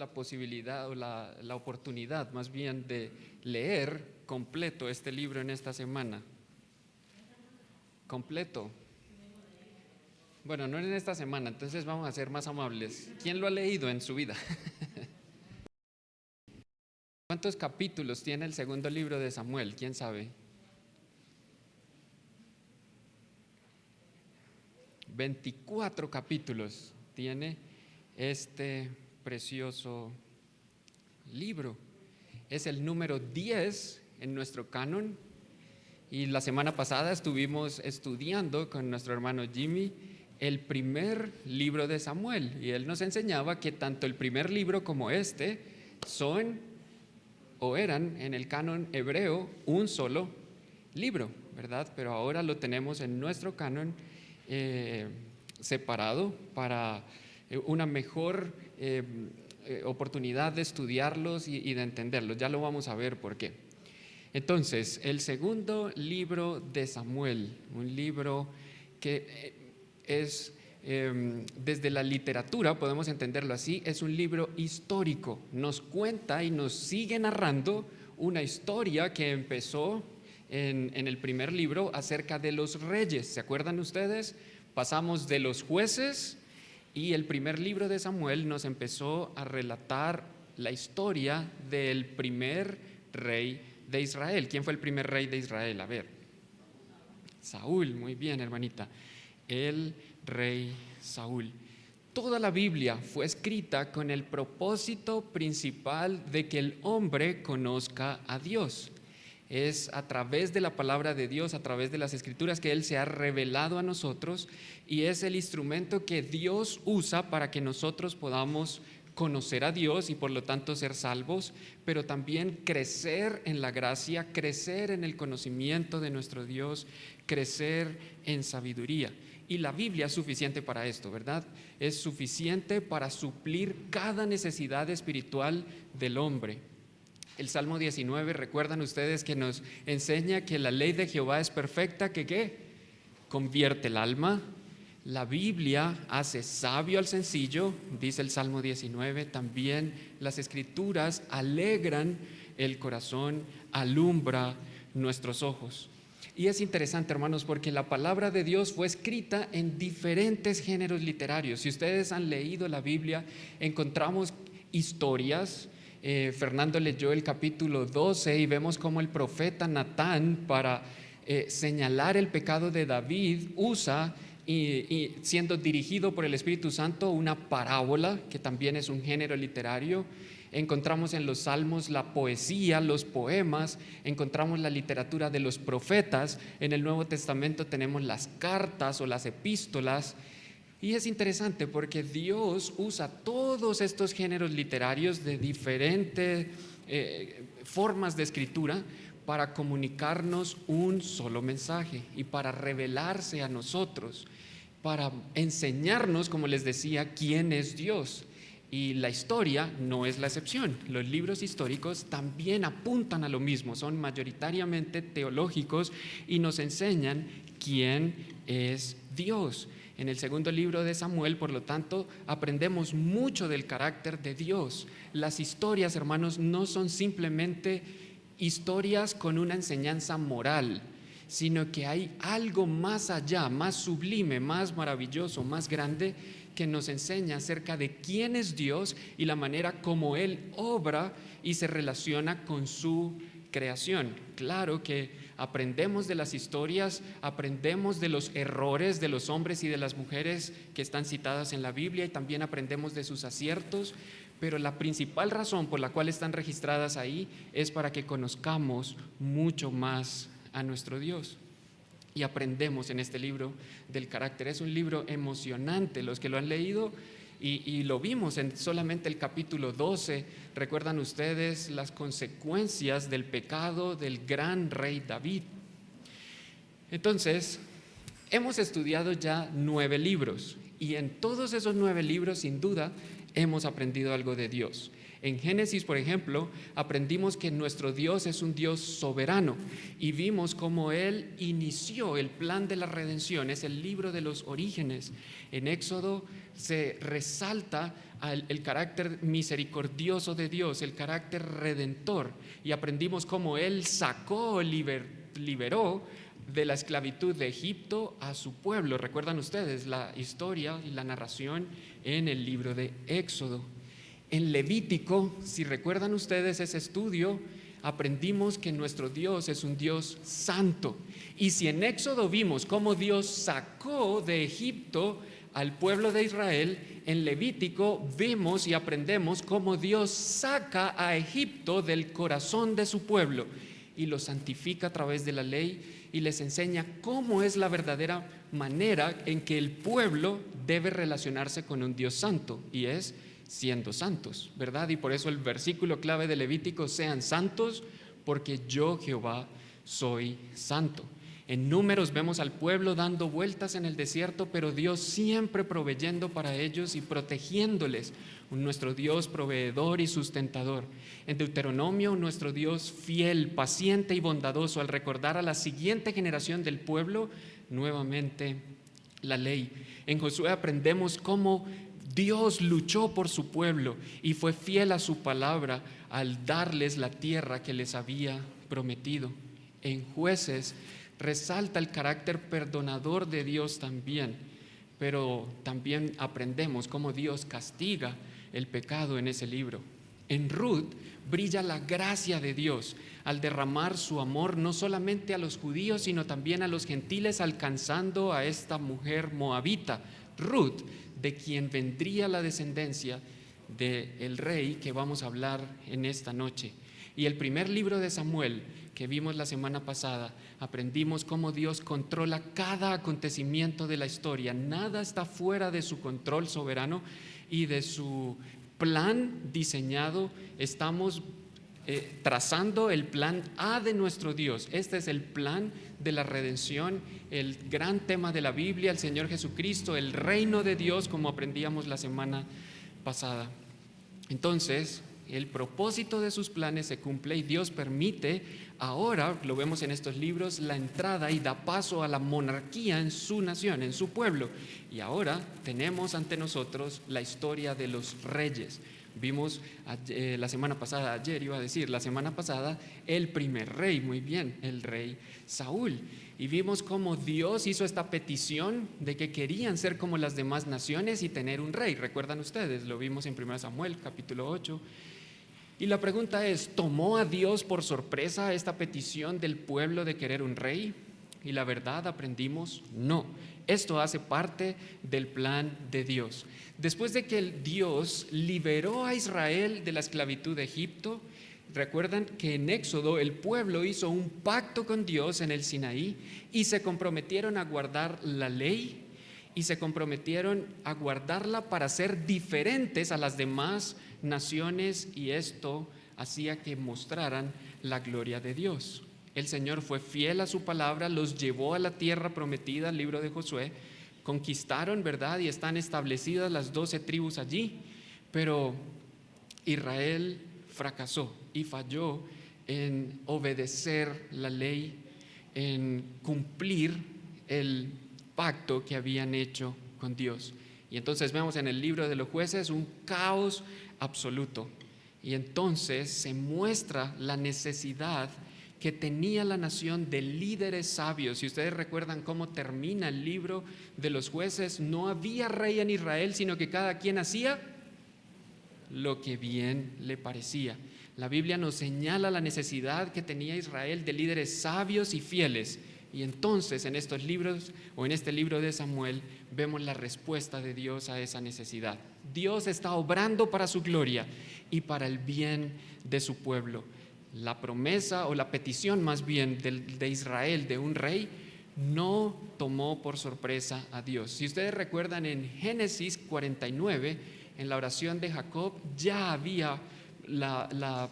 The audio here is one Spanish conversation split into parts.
la posibilidad o la oportunidad más bien de leer completo este libro en esta semana? Completo. Bueno, no en esta semana, entonces vamos a ser más amables. ¿Quién lo ha leído en su vida? ¿Cuántos capítulos tiene el segundo libro de Samuel? ¿Quién sabe? 24 capítulos tiene este precioso libro. Es el número 10 en nuestro canon y la semana pasada estuvimos estudiando con nuestro hermano Jimmy el primer libro de Samuel y él nos enseñaba que tanto el primer libro como este son o eran en el canon hebreo un solo libro, ¿verdad? Pero ahora lo tenemos en nuestro canon separado para una mejor oportunidad de estudiarlos y de entenderlos. Ya lo vamos a ver por qué. Entonces, el segundo libro de Samuel, un libro que es, desde la literatura, podemos entenderlo así, es un libro histórico. Nos cuenta y nos sigue narrando una historia que empezó en el primer libro acerca de los reyes. ¿Se acuerdan ustedes? Pasamos de los jueces y el primer libro de Samuel nos empezó a relatar la historia del primer rey de Israel. ¿Quién fue el primer rey de Israel? A ver. Saúl, muy bien, hermanita. El rey Saúl. Toda la Biblia fue escrita con el propósito principal de que el hombre conozca a Dios. Es a través de la palabra de Dios, a través de las escrituras que Él se ha revelado a nosotros y es el instrumento que Dios usa para que nosotros podamos conocer a Dios y por lo tanto ser salvos, pero también crecer en la gracia, crecer en el conocimiento de nuestro Dios, crecer en sabiduría. Y la Biblia es suficiente para esto, ¿verdad? Es suficiente para suplir cada necesidad espiritual del hombre. El Salmo 19, recuerdan ustedes que nos enseña que la ley de Jehová es perfecta, que ¿qué? Convierte el alma. La Biblia hace sabio al sencillo, dice el Salmo 19, también las escrituras alegran el corazón, alumbra nuestros ojos. Y es interesante, hermanos, porque la palabra de Dios fue escrita en diferentes géneros literarios. Si ustedes han leído la Biblia, encontramos historias. Fernando leyó el capítulo 12 y vemos cómo el profeta Natán, para señalar el pecado de David, usa y siendo dirigido por el Espíritu Santo una parábola, que también es un género literario. Encontramos en los salmos la poesía, los poemas, encontramos la literatura de los profetas. En el Nuevo Testamento tenemos las cartas o las epístolas. Y es interesante porque Dios usa todos estos géneros literarios de diferentes formas de escritura para comunicarnos un solo mensaje y para revelarse a nosotros, para enseñarnos, como les decía, quién es Dios. Y la historia no es la excepción. Los libros históricos también apuntan a lo mismo, son mayoritariamente teológicos y nos enseñan quién es Dios. En el segundo libro de Samuel, por lo tanto, aprendemos mucho del carácter de Dios. Las historias, hermanos, no son simplemente historias con una enseñanza moral, sino que hay algo más allá, más sublime, más maravilloso, más grande, que nos enseña acerca de quién es Dios y la manera como Él obra y se relaciona con su creación. Claro que aprendemos de las historias, aprendemos de los errores de los hombres y de las mujeres que están citadas en la Biblia y también aprendemos de sus aciertos, pero la principal razón por la cual están registradas ahí es para que conozcamos mucho más a nuestro Dios. Y aprendemos en este libro del carácter. Es un libro emocionante, los que lo han leído, y lo vimos en solamente el capítulo 12. ¿Recuerdan ustedes las consecuencias del pecado del gran rey David? Entonces, hemos estudiado ya 9 libros, y en todos esos 9 libros, sin duda, hemos aprendido algo de Dios. En Génesis, por ejemplo, aprendimos que nuestro Dios es un Dios soberano y vimos cómo Él inició el plan de la redención. Es el libro de los orígenes. En Éxodo se resalta el carácter misericordioso de Dios, el carácter redentor, y aprendimos cómo Él sacó, liberó de la esclavitud de Egipto a su pueblo. ¿Recuerdan ustedes la historia y la narración en el libro de Éxodo? En Levítico, si recuerdan ustedes ese estudio, aprendimos que nuestro Dios es un Dios santo. Y si en Éxodo vimos cómo Dios sacó de Egipto al pueblo de Israel, en Levítico vemos y aprendemos cómo Dios saca a Egipto del corazón de su pueblo y lo santifica a través de la ley y les enseña cómo es la verdadera manera en que el pueblo debe relacionarse con un Dios santo, y es siendo santos, ¿verdad? Y por eso el versículo clave de Levítico: sean santos porque yo, Jehová, soy santo. En Números vemos al pueblo dando vueltas en el desierto, pero Dios siempre proveyendo para ellos y protegiéndoles, nuestro Dios proveedor y sustentador. En Deuteronomio, nuestro Dios fiel, paciente y bondadoso, al recordar a la siguiente generación del pueblo nuevamente la ley. En Josué aprendemos cómo Dios luchó por su pueblo y fue fiel a su palabra al darles la tierra que les había prometido. En Jueces resalta el carácter perdonador de Dios también, pero también aprendemos cómo Dios castiga el pecado en ese libro. En Ruth brilla la gracia de Dios al derramar su amor no solamente a los judíos, sino también a los gentiles, alcanzando a esta mujer moabita, Ruth, de quien vendría la descendencia del rey que vamos a hablar en esta noche. Y el primer libro de Samuel que vimos la semana pasada, aprendimos cómo Dios controla cada acontecimiento de la historia. Nada está fuera de su control soberano y de su plan diseñado. Estamos trazando el plan A de nuestro Dios. Este es el plan de la redención, el gran tema de la Biblia, el Señor Jesucristo, el reino de Dios, como aprendíamos la semana pasada. Entonces, el propósito de sus planes se cumple y Dios permite, ahora lo vemos en estos libros, la entrada y da paso a la monarquía en su nación, en su pueblo. Y ahora tenemos ante nosotros la historia de los reyes. Vimos la semana pasada, la semana pasada, el primer rey, muy bien, el rey Saúl. Y vimos cómo Dios hizo esta petición de que querían ser como las demás naciones y tener un rey. ¿Recuerdan ustedes? Lo vimos en 1 Samuel, capítulo 8. Y la pregunta es, ¿tomó a Dios por sorpresa esta petición del pueblo de querer un rey? Y la verdad, aprendimos, no. Esto hace parte del plan de Dios. Después de que Dios liberó a Israel de la esclavitud de Egipto, recuerdan que en Éxodo el pueblo hizo un pacto con Dios en el Sinaí y se comprometieron a guardar la ley y se comprometieron a guardarla para ser diferentes a las demás naciones, y esto hacía que mostraran la gloria de Dios. El Señor fue fiel a su palabra, los llevó a la tierra prometida, el libro de Josué, conquistaron, ¿verdad? Y están establecidas las 12 tribus allí, pero Israel fracasó y falló en obedecer la ley, en cumplir el pacto que habían hecho con Dios. Y entonces vemos en el libro de los Jueces un caos absoluto. Y entonces se muestra la necesidad que tenía la nación de líderes sabios. Si ustedes recuerdan cómo termina el libro de los Jueces, no había rey en Israel, sino que cada quien hacía lo que bien le parecía. La Biblia nos señala la necesidad que tenía Israel de líderes sabios y fieles. Y entonces en estos libros, o en este libro de Samuel, vemos la respuesta de Dios a esa necesidad. Dios está obrando para su gloria y para el bien de su pueblo. La promesa, o la petición más bien de Israel de un rey, no tomó por sorpresa a Dios. Si ustedes recuerdan, en Génesis 49, en la oración de Jacob, ya había la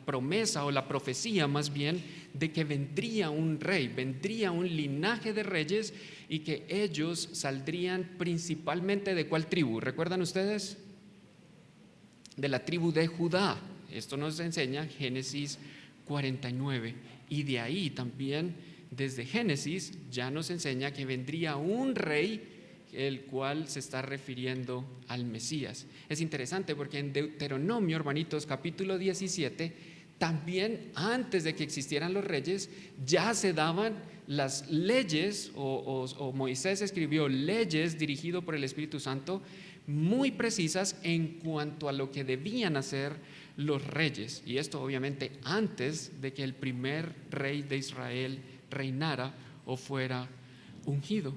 promesa, o la profecía más bien, de que vendría un rey, vendría un linaje de reyes, y que ellos saldrían principalmente ¿de cuál tribu? ¿Recuerdan ustedes? De la tribu de Judá. Esto nos enseña Génesis 49, y de ahí también, desde Génesis, ya nos enseña que vendría un rey el cual se está refiriendo al Mesías. Es interesante porque en Deuteronomio, hermanitos, capítulo 17, también antes de que existieran los reyes, ya se daban las leyes, o Moisés escribió leyes dirigido por el Espíritu Santo muy precisas en cuanto a lo que debían hacer los reyes. Y esto obviamente antes de que el primer rey de Israel reinara o fuera ungido.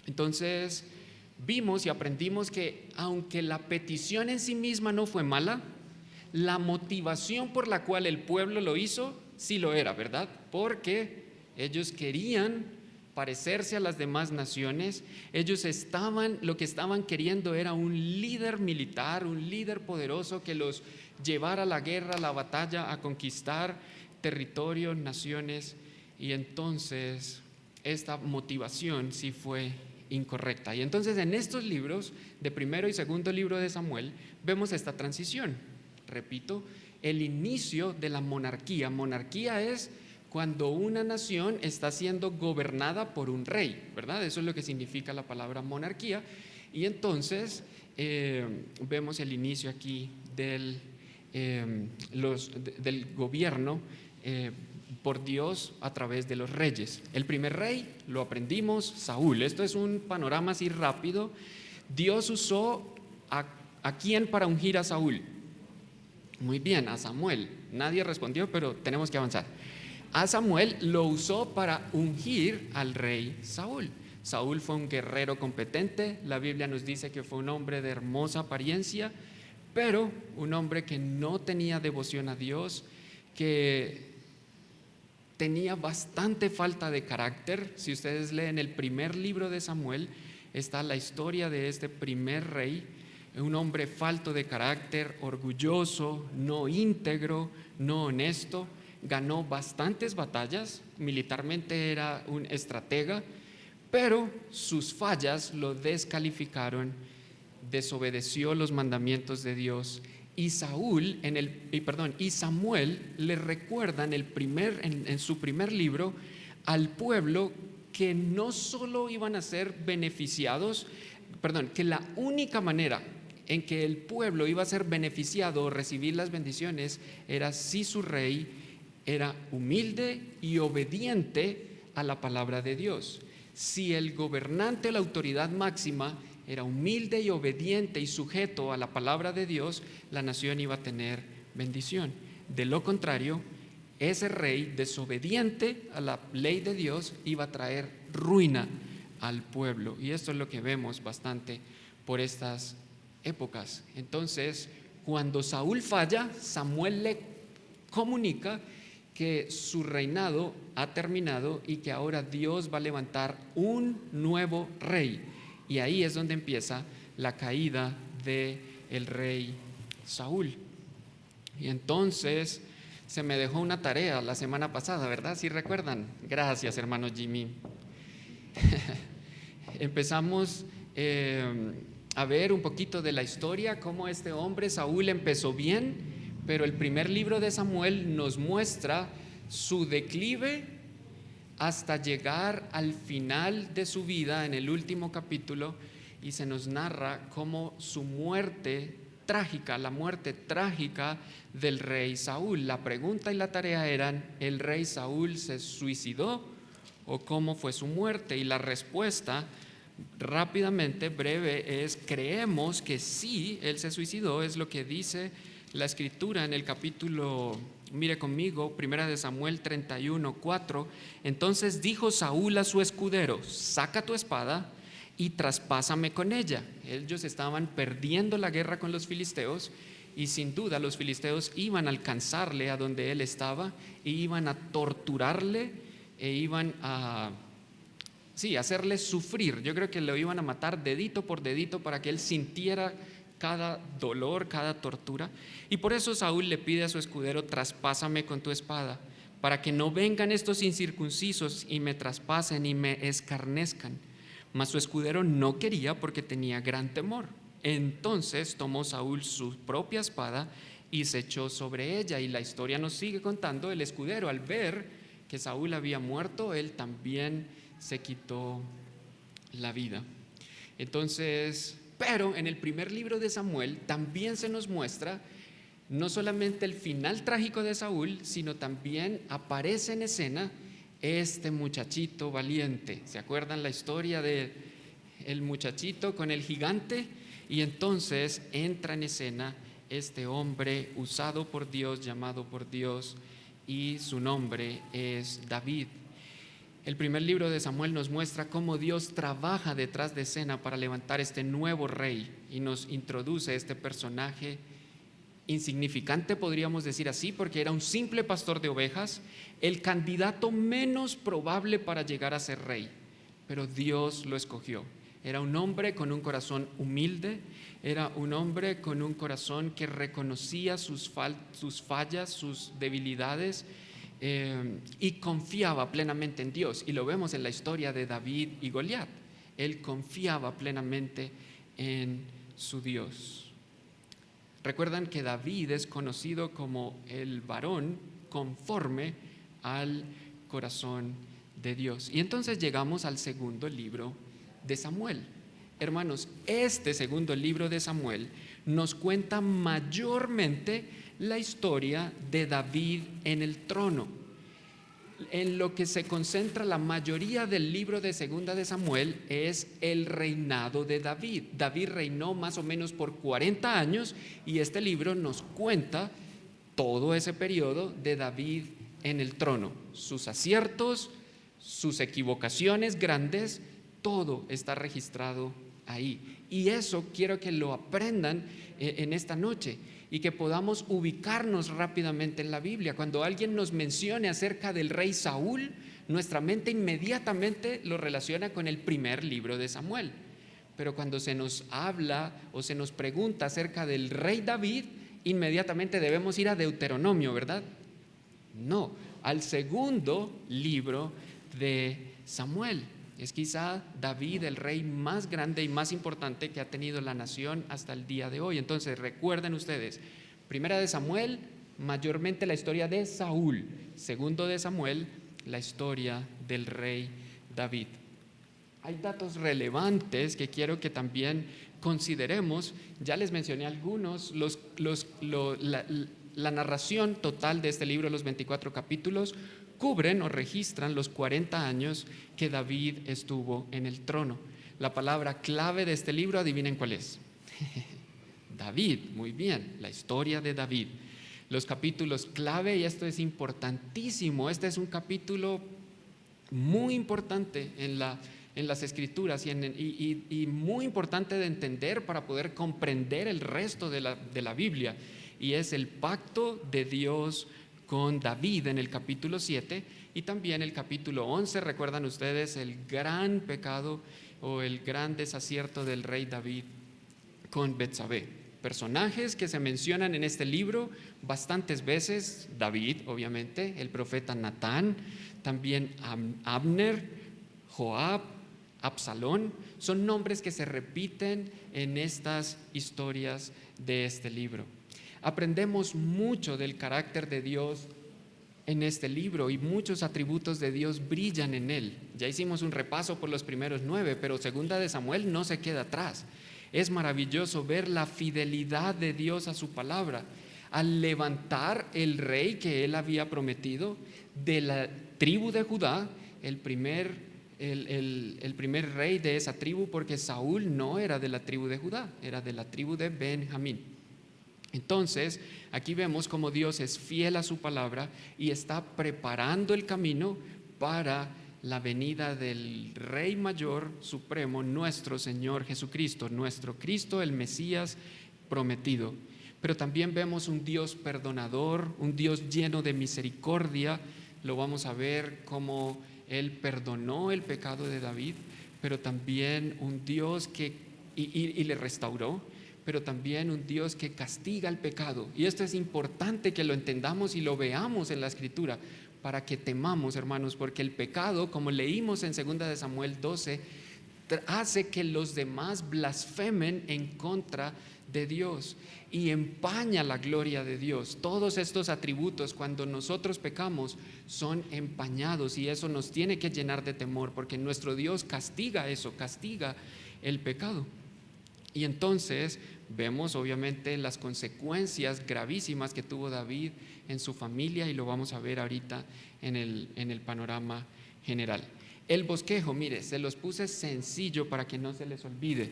Entonces vimos y aprendimos que aunque la petición en sí misma no fue mala, la motivación por la cual el pueblo lo hizo sí lo era, ¿verdad? Porque ellos querían parecerse a las demás naciones. Lo que estaban queriendo era un líder militar, un líder poderoso que los llevara a la guerra, a la batalla, a conquistar territorios, naciones. Y entonces esta motivación sí fue incorrecta. Y entonces en estos libros de primero y segundo libro de Samuel vemos esta transición. Repito, el inicio de la monarquía. Monarquía es cuando una nación está siendo gobernada por un rey, ¿verdad? Eso es lo que significa la palabra monarquía. Y entonces vemos el inicio aquí del gobierno por Dios a través de los reyes. El primer rey, lo aprendimos, Saúl. Esto es un panorama así rápido. Dios usó ¿a quién para ungir a Saúl? Muy bien, a Samuel. Nadie respondió, pero tenemos que avanzar. A Samuel lo usó para ungir al rey Saúl. Saúl fue un guerrero competente. La Biblia nos dice que fue un hombre de hermosa apariencia, pero un hombre que no tenía devoción a Dios, que tenía bastante falta de carácter. Si ustedes leen el primer libro de Samuel, está la historia de este primer rey, un hombre falto de carácter, orgulloso, no íntegro, no honesto. Ganó bastantes batallas, militarmente era un estratega, pero sus fallas lo descalificaron, desobedeció los mandamientos de Dios. Y Samuel le recuerdan en su primer libro al pueblo que no solo iban a ser beneficiados, que la única manera en que el pueblo iba a ser beneficiado o recibir las bendiciones era si su rey era humilde y obediente a la palabra de Dios. Si el gobernante o la autoridad máxima era humilde y obediente y sujeto a la palabra de Dios, la nación iba a tener bendición. De lo contrario, ese rey desobediente a la ley de Dios iba a traer ruina al pueblo. Y esto es lo que vemos bastante por estas épocas. Entonces, cuando Saúl falla, Samuel le comunica que su reinado ha terminado y que ahora Dios va a levantar un nuevo rey. Y ahí es donde empieza la caída del rey Saúl. Y entonces se me dejó una tarea la semana pasada, ¿verdad? ¿Sí recuerdan? Gracias, hermano Jimmy. Empezamos a ver un poquito de la historia, cómo este hombre Saúl empezó bien, pero el primer libro de Samuel nos muestra su declive hasta llegar al final de su vida en el último capítulo, y se nos narra cómo su muerte trágica, la muerte trágica del rey Saúl. La pregunta y la tarea eran: ¿el rey Saúl se suicidó o cómo fue su muerte? Y la respuesta, rápidamente, breve, es: creemos que sí, él se suicidó. Es lo que dice la escritura en el capítulo, mire conmigo, 1 de Samuel 31:4. Entonces dijo Saúl a su escudero: saca tu espada y traspásame con ella. Ellos estaban perdiendo la guerra con los filisteos, y sin duda los filisteos iban a alcanzarle a donde él estaba y iban a torturarle e iban a hacerle sufrir. Yo creo que lo iban a matar dedito por dedito para que él sintiera cada dolor, cada tortura. Y por eso Saúl le pide a su escudero: traspásame con tu espada, para que no vengan estos incircuncisos y me traspasen y me escarnezcan. Mas su escudero no quería, porque tenía gran temor. Entonces tomó Saúl su propia espada y se echó sobre ella. Y la historia nos sigue contando: el escudero, al ver que Saúl había muerto, él también se quitó la vida. Entonces, pero en el primer libro de Samuel también se nos muestra no solamente el final trágico de Saúl, sino también aparece en escena este muchachito valiente. ¿Se acuerdan la historia de el muchachito con el gigante? Y entonces entra en escena este hombre usado por Dios, llamado por Dios, y su nombre es David. El primer libro de Samuel nos muestra cómo Dios trabaja detrás de escena para levantar este nuevo rey y nos introduce este personaje insignificante, podríamos decir así, porque era un simple pastor de ovejas, el candidato menos probable para llegar a ser rey, pero Dios lo escogió. Era un hombre con un corazón humilde, era un hombre con un corazón que reconocía sus fallas, sus debilidades, y confiaba plenamente en Dios. Y lo vemos en la historia de David y Goliat. Él confiaba plenamente en su Dios. Recuerdan que David es conocido como el varón conforme al corazón de Dios. Y entonces llegamos al segundo libro de Samuel. Hermanos, este segundo libro de Samuel nos cuenta mayormente la historia de David en el trono. En lo que se concentra la mayoría del libro de Segunda de Samuel es el reinado de David. David reinó más o menos por 40 años y este libro nos cuenta todo ese periodo de David en el trono. Sus aciertos, sus equivocaciones grandes, todo está registrado ahí. Y eso quiero que lo aprendan en esta noche y que podamos ubicarnos rápidamente en la Biblia. Cuando alguien nos mencione acerca del rey Saúl, nuestra mente inmediatamente lo relaciona con el primer libro de Samuel. Pero cuando se nos habla o se nos pregunta acerca del rey David, inmediatamente debemos ir a Deuteronomio, ¿verdad? No, al segundo libro de Samuel. Es quizá David el rey más grande y más importante que ha tenido la nación hasta el día de hoy. Entonces recuerden ustedes, primera de Samuel, mayormente la historia de Saúl. Segundo de Samuel, la historia del rey David. Hay datos relevantes que quiero que también consideremos. Ya les mencioné algunos. La narración total de este libro, los 24 capítulos, cubren o registran los 40 años que David estuvo en el trono. La palabra clave de este libro, adivinen cuál es. David, muy bien, la historia de David. Los capítulos clave, y esto es importantísimo, este es un capítulo muy importante en las Escrituras y muy importante de entender para poder comprender el resto de la Biblia, y es el pacto de Dios con David en el capítulo 7 y también el capítulo 11. Recuerdan ustedes el gran pecado o el gran desacierto del rey David con Betsabé. Personajes que se mencionan en este libro bastantes veces: David, obviamente, el profeta Natán, también Abner, Joab, Absalón. Son nombres que se repiten en estas historias de este libro. Aprendemos mucho del carácter de Dios en este libro y muchos atributos de Dios brillan en él. Ya hicimos un repaso por los primeros 9, pero Segunda de Samuel no se queda atrás. Es maravilloso ver la fidelidad de Dios a su palabra. Al levantar el rey que él había prometido de la tribu de Judá, el primer rey de esa tribu, porque Saúl no era de la tribu de Judá, era de la tribu de Benjamín. Entonces, aquí vemos cómo Dios es fiel a su palabra y está preparando el camino para la venida del Rey Mayor Supremo, nuestro Señor Jesucristo, nuestro Cristo, el Mesías prometido. Pero también vemos un Dios perdonador, un Dios lleno de misericordia. Lo vamos a ver cómo Él perdonó el pecado de David, pero también un Dios que y le restauró, pero también un Dios que castiga el pecado. Y esto es importante que lo entendamos y lo veamos en la Escritura para que temamos, hermanos, porque el pecado, como leímos en 2 de Samuel 12, hace que los demás blasfemen en contra de Dios y empaña la gloria de Dios. Todos estos atributos, cuando nosotros pecamos, son empañados, y eso nos tiene que llenar de temor, porque nuestro Dios castiga eso, castiga el pecado. Y entonces vemos obviamente las consecuencias gravísimas que tuvo David en su familia, y lo vamos a ver ahorita en el panorama general. El bosquejo, mire, se los puse sencillo para que no se les olvide.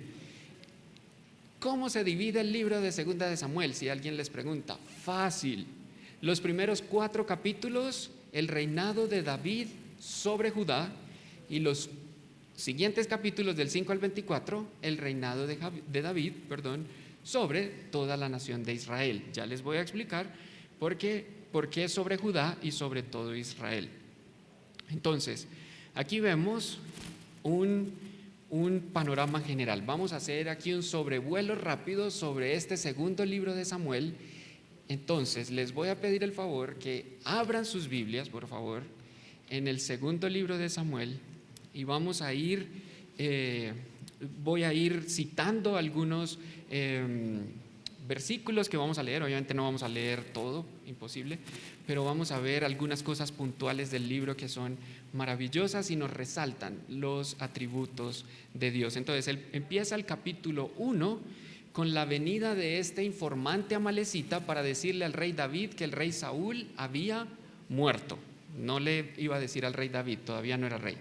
¿Cómo se divide el libro de Segunda de Samuel? Si alguien les pregunta, fácil. Los primeros 4 capítulos, el reinado de David sobre Judá, y los siguientes capítulos del 5 al 24, el reinado de David, sobre toda la nación de Israel. Ya les voy a explicar por qué sobre Judá y sobre todo Israel. Entonces, aquí vemos un panorama general. Vamos a hacer aquí un sobrevuelo rápido sobre este segundo libro de Samuel. Entonces, les voy a pedir el favor que abran sus Biblias, por favor, en el segundo libro de Samuel, y vamos a ir, voy a ir citando algunos versículos que vamos a leer. Obviamente no vamos a leer todo, imposible, pero vamos a ver algunas cosas puntuales del libro que son maravillosas y nos resaltan los atributos de Dios. Entonces, empieza el capítulo 1 con la venida de este informante amalecita para decirle al rey David que el rey Saúl había muerto. No le iba a decir al rey David, todavía no era rey.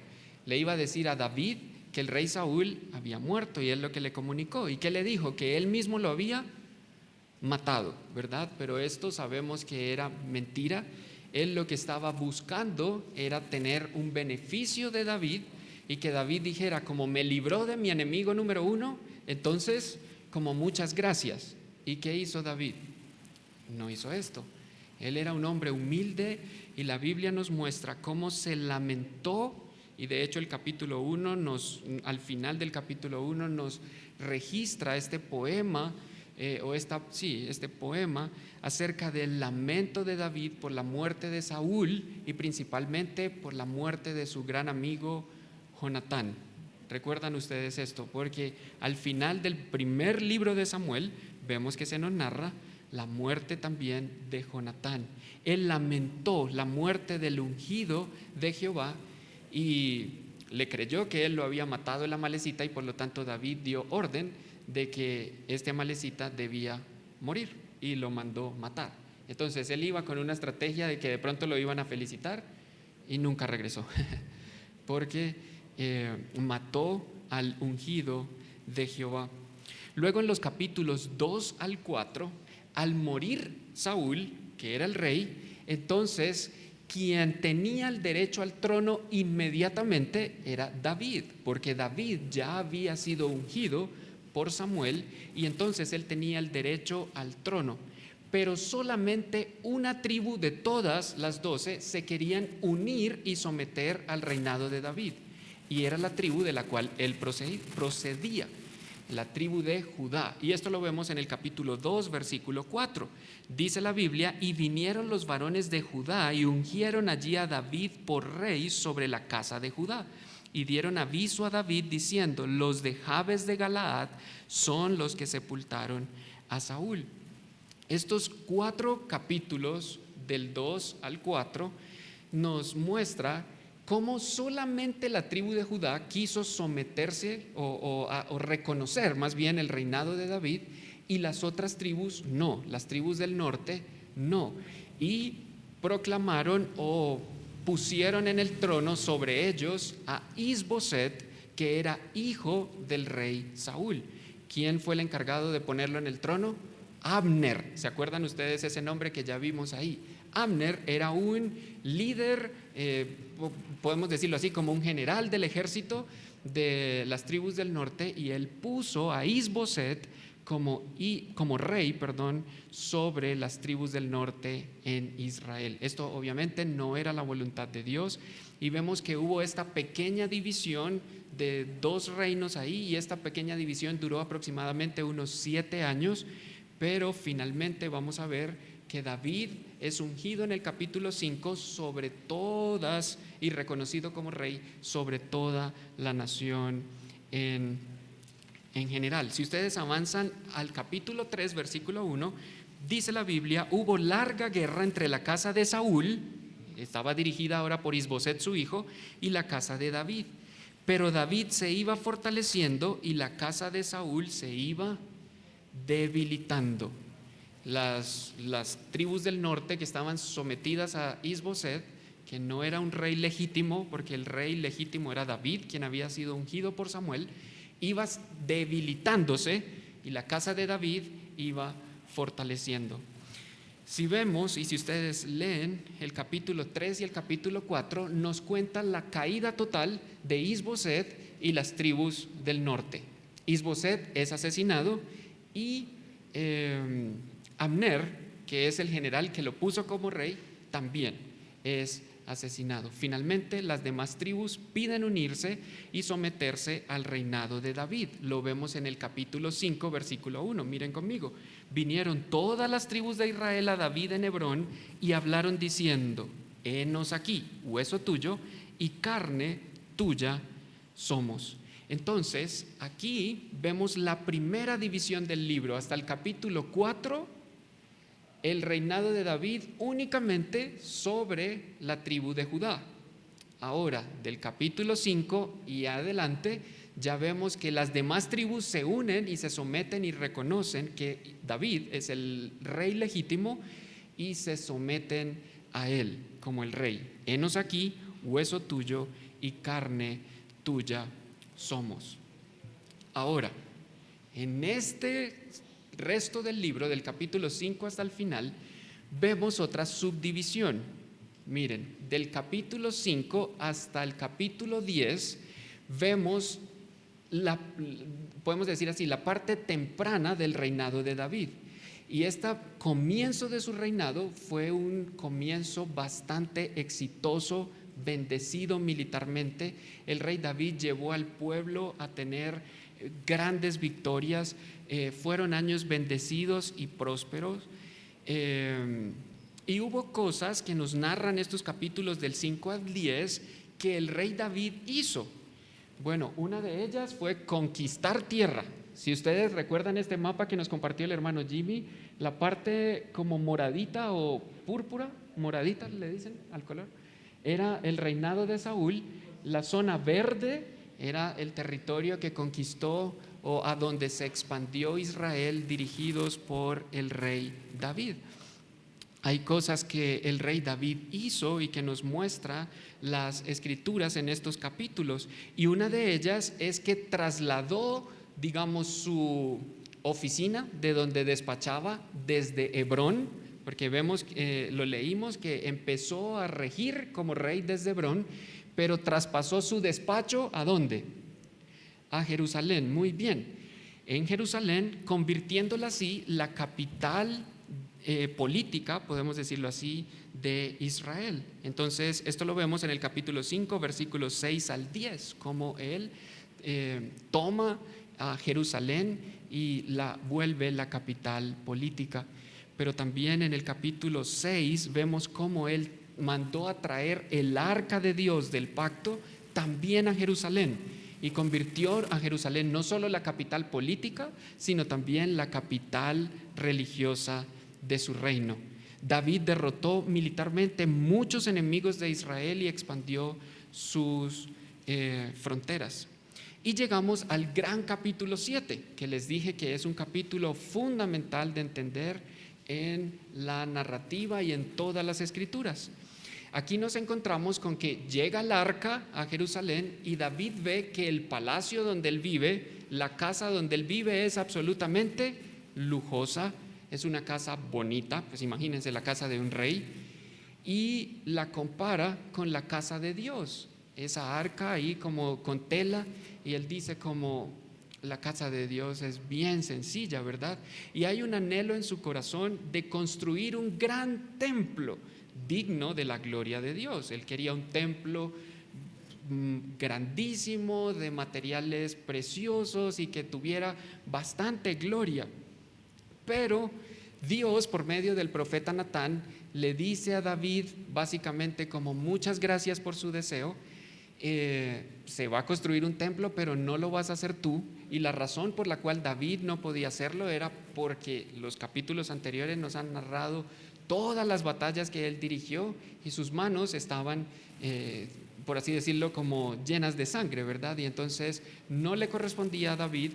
Le iba a decir a David que el rey Saúl había muerto, y él lo que le comunicó. ¿Y qué le dijo? Que él mismo lo había matado, ¿verdad? Pero esto sabemos que era mentira. Él lo que estaba buscando era tener un beneficio de David, y que David dijera, como me libró de mi enemigo número 1, entonces como muchas gracias. ¿Y qué hizo David? No hizo esto. Él era un hombre humilde, y la Biblia nos muestra cómo se lamentó. Y de hecho el capítulo 1 al final del capítulo 1 nos registra este poema, este poema acerca del lamento de David por la muerte de Saúl, y principalmente por la muerte de su gran amigo Jonatán. ¿Recuerdan ustedes esto? Porque al final del primer libro de Samuel vemos que se nos narra la muerte también de Jonatán. Él lamentó la muerte del ungido de Jehová, y le creyó que él lo había matado el amalecita, y por lo tanto David dio orden de que este amalecita debía morir, y lo mandó matar. Entonces él iba con una estrategia de que de pronto lo iban a felicitar, y nunca regresó porque mató al ungido de Jehová. Luego en los capítulos 2 al 4, al morir Saúl, que era el rey, entonces quien tenía el derecho al trono inmediatamente era David, porque David ya había sido ungido por Samuel, y entonces él tenía el derecho al trono. Pero solamente una tribu de todas las 12 se querían unir y someter al reinado de David, y era la tribu de la cual él procedía, la tribu de Judá. Y esto lo vemos en el capítulo 2, versículo 4. Dice la Biblia: y vinieron los varones de Judá y ungieron allí a David por rey sobre la casa de Judá, y dieron aviso a David diciendo: los de Jabes de Galaad son los que sepultaron a Saúl. Estos 4 capítulos, del 2 al 4, nos muestra cómo solamente la tribu de Judá quiso someterse o reconocer más bien el reinado de David, y las otras tribus no, las tribus del norte no, y proclamaron o pusieron en el trono sobre ellos a Isboset, que era hijo del rey Saúl. ¿Quién fue el encargado de ponerlo en el trono? Abner. ¿Se acuerdan ustedes ese nombre que ya vimos ahí? Abner era un líder, podemos decirlo así, como un general del ejército de las tribus del norte, y él puso a Isboset como rey, sobre las tribus del norte en Israel. Esto obviamente no era la voluntad de Dios, y vemos que hubo esta pequeña división de 2 reinos ahí, y esta pequeña división duró aproximadamente unos 7 años, pero finalmente vamos a ver que David es ungido en el capítulo 5 sobre todas, y reconocido como rey sobre toda la nación en general. Si ustedes avanzan al capítulo 3, versículo 1, dice la Biblia: hubo larga guerra entre la casa de Saúl, estaba dirigida ahora por Isboset su hijo, y la casa de David. Pero David se iba fortaleciendo y la casa de Saúl se iba debilitando. Las tribus del norte que estaban sometidas a Isboset, que no era un rey legítimo, porque el rey legítimo era David, quien había sido ungido por Samuel, iba debilitándose y la casa de David iba fortaleciendo. Si vemos y si ustedes leen el capítulo 3 y el capítulo 4, nos cuentan la caída total de Isboset y las tribus del norte. Isboset es asesinado y Abner, que es el general que lo puso como rey, también es asesinado. Finalmente, las demás tribus piden unirse y someterse al reinado de David. Lo vemos en el capítulo 5, versículo 1. Miren conmigo. Vinieron todas las tribus de Israel a David en Hebrón y hablaron diciendo: henos aquí, hueso tuyo y carne tuya somos. Entonces, aquí vemos la primera división del libro. Hasta el capítulo 4, el reinado de David únicamente sobre la tribu de Judá. Ahora, del capítulo 5 y adelante, ya vemos que las demás tribus se unen y se someten y reconocen que David es el rey legítimo y se someten a él como el rey. Henos aquí, hueso tuyo y carne tuya somos. Ahora, en este resto del libro, del capítulo 5 hasta el final, vemos otra subdivisión. Miren, del capítulo 5 hasta el capítulo 10 vemos podemos decir así, la parte temprana del reinado de David. Y este comienzo de su reinado fue un comienzo bastante exitoso, bendecido militarmente. El rey David llevó al pueblo a tener grandes victorias. Fueron años bendecidos y prósperos. Y hubo cosas que nos narran estos capítulos del 5 al 10 que el rey David hizo. Bueno, una de ellas fue conquistar tierra. Si ustedes recuerdan este mapa que nos compartió el hermano Jimmy, la parte como moradita o púrpura, moradita le dicen al color, era el reinado de Saúl. La zona verde era el territorio que conquistó o a donde se expandió Israel, dirigidos por el rey David. Hay cosas que el rey David hizo y que nos muestra las escrituras en estos capítulos, y una de ellas es que trasladó, digamos, su oficina de donde despachaba desde Hebrón, porque vemos, lo leímos, que empezó a regir como rey desde Hebrón, pero traspasó su despacho ¿a dónde? A Jerusalén. Muy bien, en Jerusalén, convirtiéndola así la capital política, podemos decirlo así, de Israel. Entonces, esto lo vemos en el capítulo 5, versículos 6 al 10, como él toma a Jerusalén y la vuelve la capital política. Pero también en el capítulo 6 vemos cómo él mandó a traer el arca de Dios del pacto también a Jerusalén, y convirtió a Jerusalén no solo la capital política, sino también la capital religiosa de su reino. David derrotó militarmente muchos enemigos de Israel y expandió sus fronteras. Y llegamos al gran capítulo 7, que les dije que es un capítulo fundamental de entender en la narrativa y en todas las escrituras. Aquí nos encontramos con que llega el arca a Jerusalén y David ve que el palacio donde él vive, la casa donde él vive, es absolutamente lujosa. Es una casa bonita, pues imagínense la casa de un rey, y la compara con la casa de Dios, esa arca ahí como con tela, y él dice como la casa de Dios es bien sencilla, ¿verdad? Y hay un anhelo en su corazón de construir un gran templo digno de la gloria de Dios. Él quería un templo grandísimo, de materiales preciosos y que tuviera bastante gloria. Pero Dios, por medio del profeta Natán, le dice a David básicamente como: muchas gracias por su deseo, se va a construir un templo, pero no lo vas a hacer tú. Y la razón por la cual David no podía hacerlo era porque los capítulos anteriores nos han narrado todas las batallas que él dirigió y sus manos estaban por así decirlo, como llenas de sangre, ¿verdad? Y entonces no le correspondía a David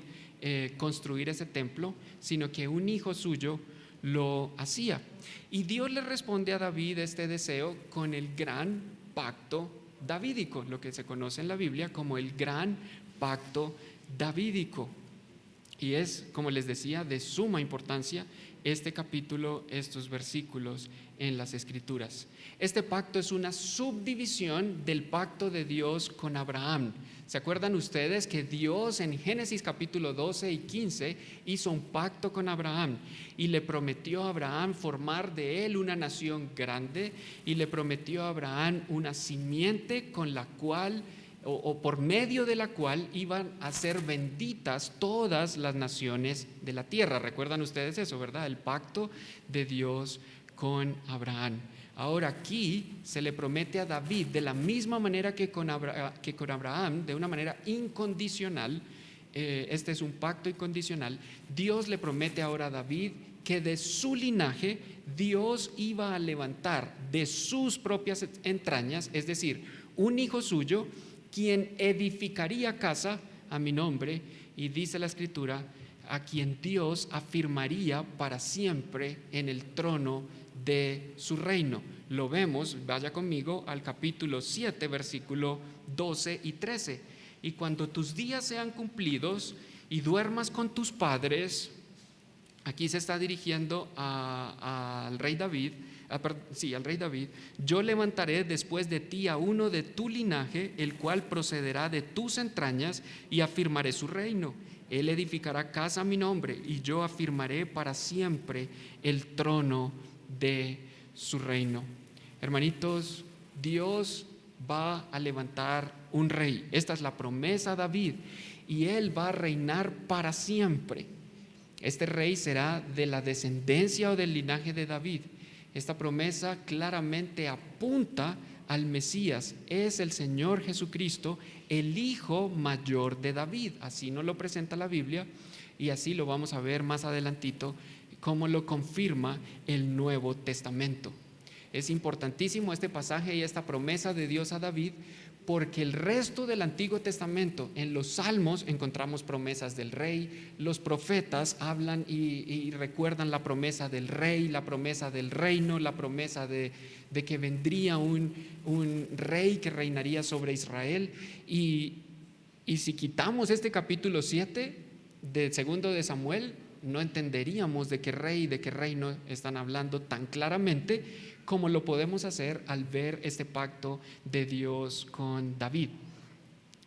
construir ese templo, sino que un hijo suyo lo hacía. Y Dios le responde a David este deseo con el gran pacto davídico, lo que se conoce en la Biblia como el gran pacto davídico. Y es, como les decía, de suma importancia este capítulo, estos versículos en las Escrituras. Este pacto es una subdivisión del pacto de Dios con Abraham. ¿Se acuerdan ustedes que Dios en Génesis capítulo 12 y 15 hizo un pacto con Abraham y le prometió a Abraham formar de él una nación grande y le prometió a Abraham una simiente con la cual o por medio de la cual iban a ser benditas todas las naciones de la tierra? ¿Recuerdan ustedes eso, verdad? El pacto de Dios con Abraham. Ahora aquí se le promete a David de la misma manera que con Abraham, de una manera incondicional. Este es un pacto incondicional. Dios le promete ahora a David que de su linaje Dios iba a levantar de sus propias entrañas, es decir, un hijo suyo, quien edificaría casa a mi nombre, y dice la Escritura, a quien Dios afirmaría para siempre en el trono de su reino. Lo vemos, vaya conmigo al capítulo 7, versículo 12 y 13. Y cuando tus días sean cumplidos y duermas con tus padres, aquí se está dirigiendo al rey David, al rey David, yo levantaré después de ti a uno de tu linaje, el cual procederá de tus entrañas, y afirmaré su reino. Él edificará casa a mi nombre, y yo afirmaré para siempre el trono de su reino. Hermanitos, Dios va a levantar un rey. Esta es la promesa a David, y él va a reinar para siempre. Este rey será de la descendencia o del linaje de David. Esta promesa claramente apunta al Mesías. Es el Señor Jesucristo, el hijo mayor de David. Así nos lo presenta la Biblia, y así lo vamos a ver más adelantito, cómo lo confirma el Nuevo Testamento. Es importantísimo este pasaje y esta promesa de Dios a David, porque el resto del Antiguo Testamento, en los Salmos encontramos promesas del rey, los profetas hablan y recuerdan la promesa del rey, la promesa del reino, la promesa de que vendría un rey que reinaría sobre Israel. Y si quitamos este capítulo 7 del segundo de Samuel, no entenderíamos de qué rey y de qué reino están hablando tan claramente como lo podemos hacer al ver este pacto de Dios con David.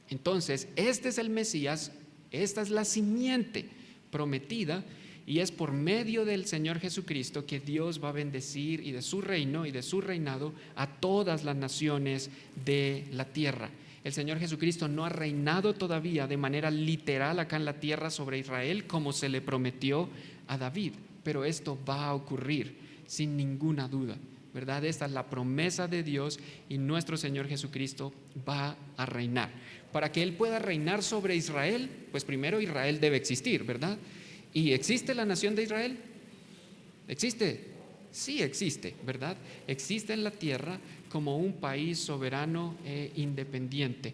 Entonces, este es el Mesías, esta es la simiente prometida, y es por medio del Señor Jesucristo que Dios va a bendecir, y de su reino y de su reinado, a todas las naciones de la tierra. El Señor Jesucristo no ha reinado todavía de manera literal acá en la tierra sobre Israel como se le prometió a David, pero esto va a ocurrir sin ninguna duda, ¿verdad? Esta es la promesa de Dios, y nuestro Señor Jesucristo va a reinar. Para que Él pueda reinar sobre Israel, pues primero Israel debe existir, ¿verdad? ¿Y existe la nación de Israel? ¿Existe? Sí existe, ¿verdad? Existe en la tierra como un país soberano e independiente.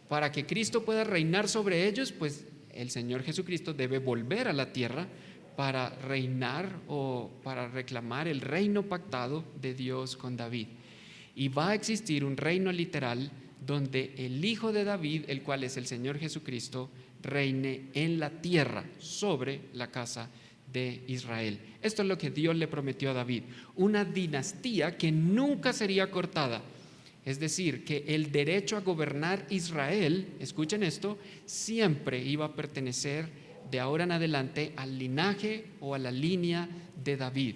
Para que Cristo pueda reinar sobre ellos, pues el Señor Jesucristo debe volver a la tierra para reinar o para reclamar el reino pactado de Dios con David. Y va a existir un reino literal donde el Hijo de David, el cual es el Señor Jesucristo, reine en la tierra sobre la casa de Israel. Esto es lo que Dios le prometió a David, una dinastía que nunca sería cortada. Es decir, que el derecho a gobernar Israel, escuchen esto, siempre iba a pertenecer de ahora en adelante al linaje o a la línea de David,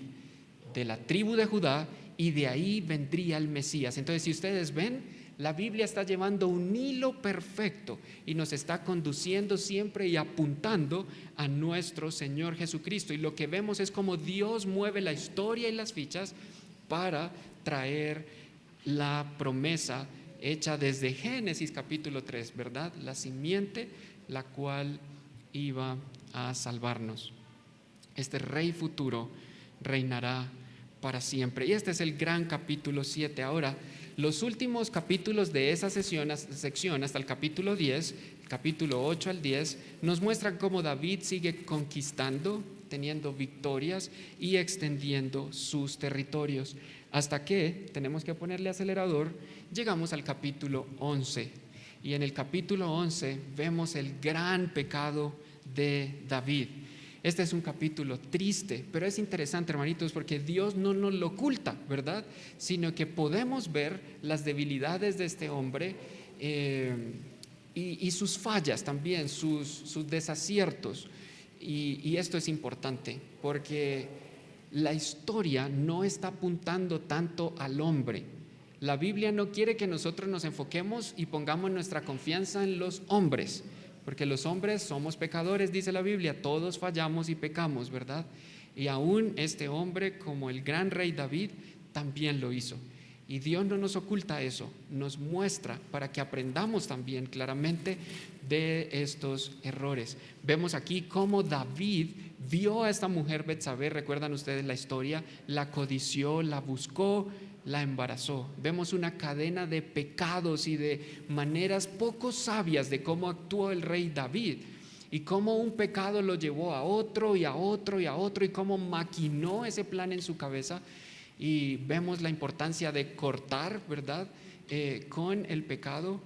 de la tribu de Judá, y de ahí vendría el Mesías. Entonces, si ustedes ven, la Biblia está llevando un hilo perfecto y nos está conduciendo siempre y apuntando a nuestro Señor Jesucristo. Y lo que vemos es cómo Dios mueve la historia y las fichas para traer la promesa hecha desde Génesis capítulo 3, ¿verdad? La simiente, la cual iba a salvarnos. Este rey futuro reinará para siempre. Y este es el gran capítulo 7. Ahora, Los últimos capítulos de esa sección hasta el capítulo 10, capítulo 8 al 10, nos muestran cómo David sigue conquistando, teniendo victorias y extendiendo sus territorios, hasta que, tenemos que ponerle acelerador, llegamos al capítulo 11. Y en el capítulo 11 vemos el gran pecado de David. Este es un capítulo triste, pero es interesante, hermanitos, porque Dios no nos lo oculta, ¿verdad? Sino que podemos ver las debilidades de este hombre y sus fallas también, sus desaciertos. Y esto es importante, porque la historia no está apuntando tanto al hombre. La Biblia no quiere que nosotros nos enfoquemos y pongamos nuestra confianza en los hombres, porque los hombres somos pecadores, dice la Biblia, todos fallamos y pecamos, ¿verdad? Y aún este hombre, como el gran rey David, también lo hizo. Y Dios no nos oculta eso, nos muestra para que aprendamos también claramente de estos errores. Vemos aquí cómo David vio a esta mujer Betsabé, recuerdan ustedes la historia, la codició, la buscó, la embarazó. Vemos una cadena de pecados y de maneras poco sabias de cómo actuó el rey David y cómo un pecado lo llevó a otro y a otro y a otro y cómo maquinó ese plan en su cabeza. Y vemos la importancia de cortar, ¿verdad?, con el pecado.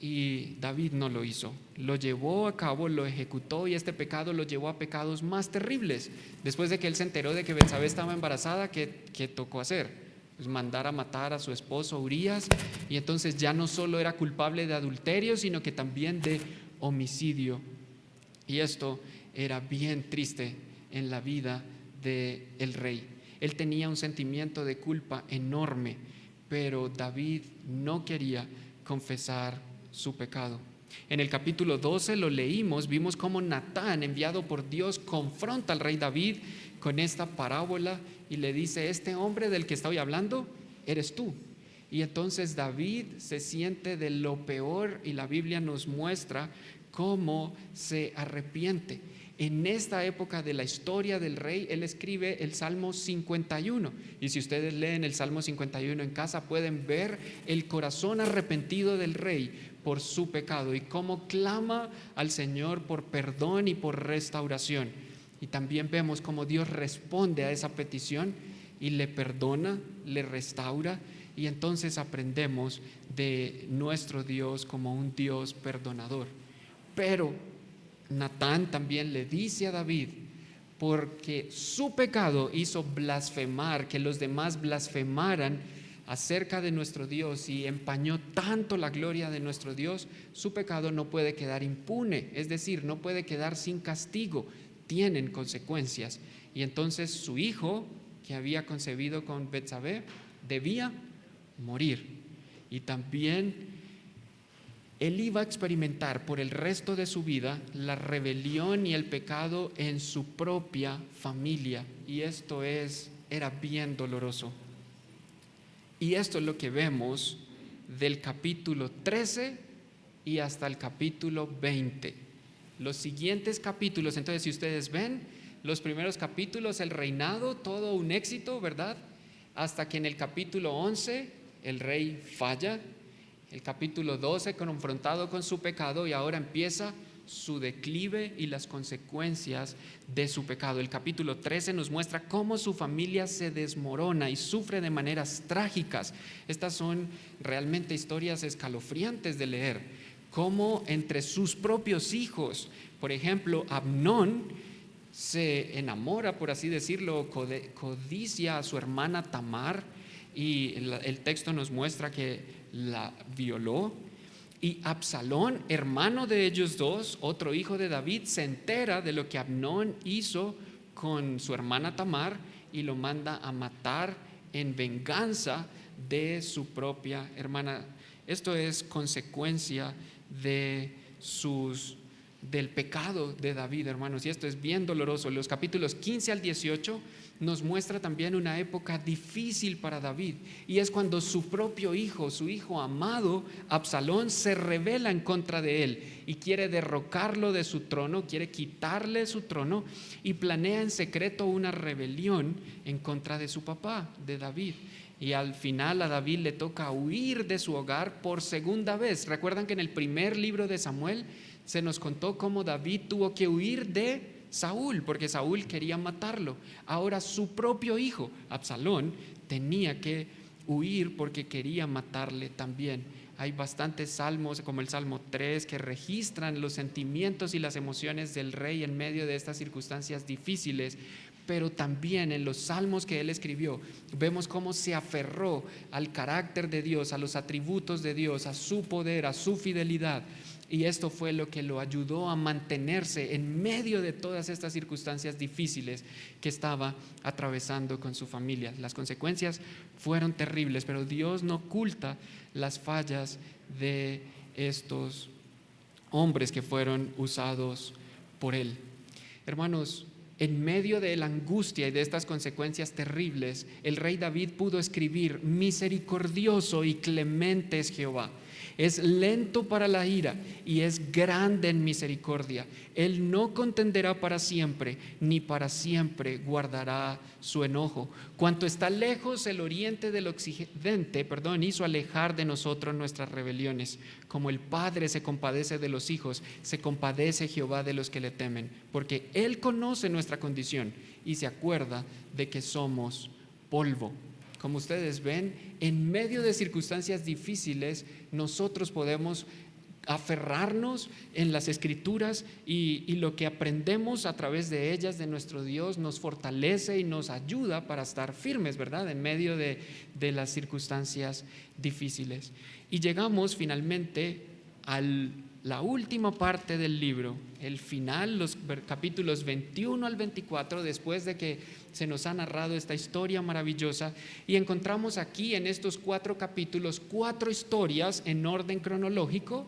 Y David no lo hizo, lo llevó a cabo, lo ejecutó, y este pecado lo llevó a pecados más terribles. Después de que él se enteró de que Betsabé estaba embarazada, ¿qué tocó hacer? Pues mandar a matar a su esposo Urías, y entonces ya no solo era culpable de adulterio, sino que también de homicidio. Y esto era bien triste en la vida del rey. Él tenía un sentimiento de culpa enorme, pero David no quería confesar su pecado. En el capítulo 12 lo leímos, vimos cómo Natán, enviado por Dios, confronta al rey David con esta parábola y le dice: este hombre del que estoy hablando eres tú. Y entonces David se siente de lo peor y la Biblia nos muestra cómo se arrepiente. En esta época de la historia del rey, él escribe el Salmo 51. Y si ustedes leen el Salmo 51 en casa, pueden ver el corazón arrepentido del rey por su pecado y cómo clama al Señor por perdón y por restauración. Y también vemos cómo Dios responde a esa petición y le perdona, le restaura. Y entonces aprendemos de nuestro Dios como un Dios perdonador. Pero Natán también le dice a David, porque su pecado hizo blasfemar, que los demás blasfemaran acerca de nuestro Dios y empañó tanto la gloria de nuestro Dios, su pecado no puede quedar impune, es decir, no puede quedar sin castigo, tienen consecuencias. Y entonces su hijo, que había concebido con Betsabé, debía morir. Y también él iba a experimentar por el resto de su vida la rebelión y el pecado en su propia familia. Y esto era bien doloroso. Y esto es lo que vemos del capítulo 13 y hasta el capítulo 20. Los siguientes capítulos, entonces, si ustedes ven, los primeros capítulos, el reinado, todo un éxito, ¿verdad? Hasta que en el capítulo 11 el rey falla. El capítulo 12 confrontado con su pecado y ahora empieza su declive y las consecuencias de su pecado. El capítulo 13 nos muestra cómo su familia se desmorona y sufre de maneras trágicas. Estas son realmente historias escalofriantes de leer. Cómo entre sus propios hijos, por ejemplo, Amnón se enamora, por así decirlo, codicia a su hermana Tamar, y el texto nos muestra que la violó. Y Absalón, hermano de ellos dos, otro hijo de David, se entera de lo que Amnón hizo con su hermana Tamar y lo manda a matar en venganza de su propia hermana. Esto es consecuencia del pecado de David, hermanos, y esto es bien doloroso. Los capítulos 15 al 18 nos muestra también una época difícil para David, y es cuando su propio hijo, su hijo amado, Absalón, se rebela en contra de él y quiere derrocarlo de su trono, quiere quitarle su trono y planea en secreto una rebelión en contra de su papá, de David. y al final a David le toca huir de su hogar por segunda vez. Recuerdan que en el primer libro de Samuel se nos contó cómo David tuvo que huir de Saúl porque Saúl quería matarlo. Ahora su propio hijo, Absalón, tenía que huir porque quería matarle también. Hay bastantes salmos, como el Salmo 3, que registran los sentimientos y las emociones del rey en medio de estas circunstancias difíciles, pero también en los salmos que él escribió vemos cómo se aferró al carácter de Dios, a los atributos de Dios, a su poder, a su fidelidad. Y esto fue lo que lo ayudó a mantenerse en medio de todas estas circunstancias difíciles que estaba atravesando con su familia. Las consecuencias fueron terribles, pero Dios no oculta las fallas de estos hombres que fueron usados por Él. Hermanos, en medio de la angustia y de estas consecuencias terribles, el rey David pudo escribir: misericordioso y clemente es Jehová. Es lento para la ira y es grande en misericordia. Él no contenderá para siempre, ni para siempre guardará su enojo. Cuanto está lejos el oriente del occidente, hizo alejar de nosotros nuestras rebeliones. Como el Padre se compadece de los hijos, se compadece Jehová de los que le temen, porque Él conoce nuestra condición y se acuerda de que somos polvo. Como ustedes ven, en medio de circunstancias difíciles, nosotros podemos aferrarnos en las Escrituras y lo que aprendemos a través de ellas, de nuestro Dios, nos fortalece y nos ayuda para estar firmes, ¿verdad? En medio de las circunstancias difíciles. Y llegamos finalmente a la última parte del libro, el final, los capítulos 21 al 24, después de que se nos ha narrado esta historia maravillosa, y encontramos aquí en estos 4 capítulos 4 historias en orden cronológico,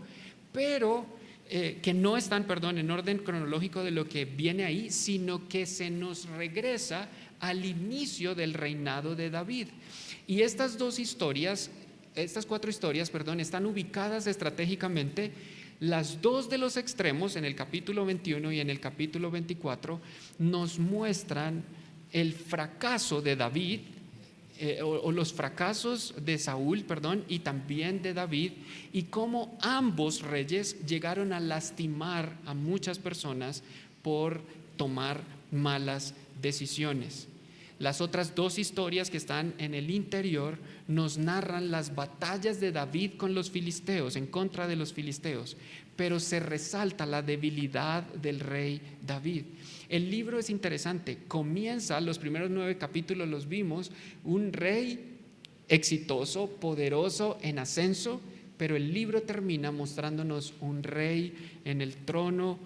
pero que no están, en orden cronológico de lo que viene ahí, sino que se nos regresa al inicio del reinado de David. Y estas 4 historias, están ubicadas estratégicamente. Las 2 de los extremos, en el capítulo 21 y en el capítulo 24, nos muestran el fracaso de David, o los fracasos de Saúl, y también de David, y cómo ambos reyes llegaron a lastimar a muchas personas por tomar malas decisiones. Las otras 2 historias que están en el interior nos narran las batallas de David con los filisteos, en contra de los filisteos, pero se resalta la debilidad del rey David. El libro es interesante, comienza, los primeros 9 capítulos los vimos, un rey exitoso, poderoso, en ascenso, pero el libro termina mostrándonos un rey en el trono,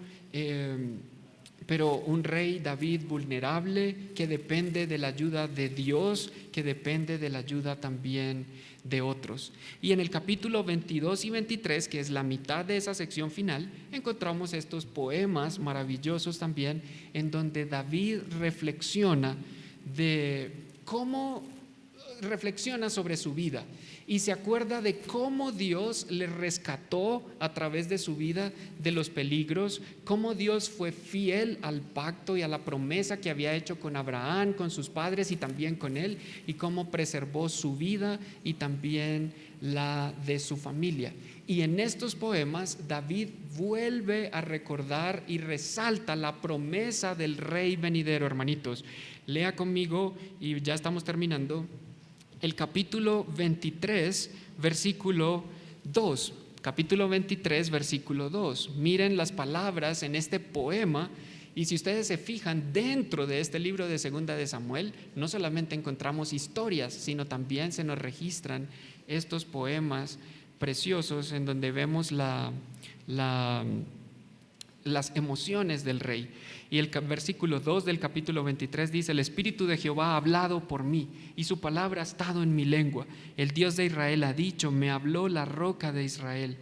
pero un rey David vulnerable, que depende de la ayuda de Dios, que depende de la ayuda también de otros. Y en el capítulo 22 y 23, que es la mitad de esa sección final, encontramos estos poemas maravillosos también, en donde David reflexiona sobre su vida y se acuerda de cómo Dios le rescató a través de su vida de los peligros, cómo Dios fue fiel al pacto y a la promesa que había hecho con Abraham, con sus padres y también con él, y cómo preservó su vida y también la de su familia. Y en estos poemas David vuelve a recordar y resalta la promesa del rey venidero. Hermanitos, lea conmigo, y ya estamos terminando, el capítulo 23, versículo 2. Capítulo 23, versículo 2. Miren las palabras en este poema, y si ustedes se fijan, dentro de este libro de Segunda de Samuel, no solamente encontramos historias, sino también se nos registran estos poemas preciosos en donde vemos las emociones del rey. Y el versículo 2 del capítulo 23 dice: el Espíritu de Jehová ha hablado por mí, y su palabra ha estado en mi lengua. El Dios de Israel ha dicho: me habló la roca de Israel.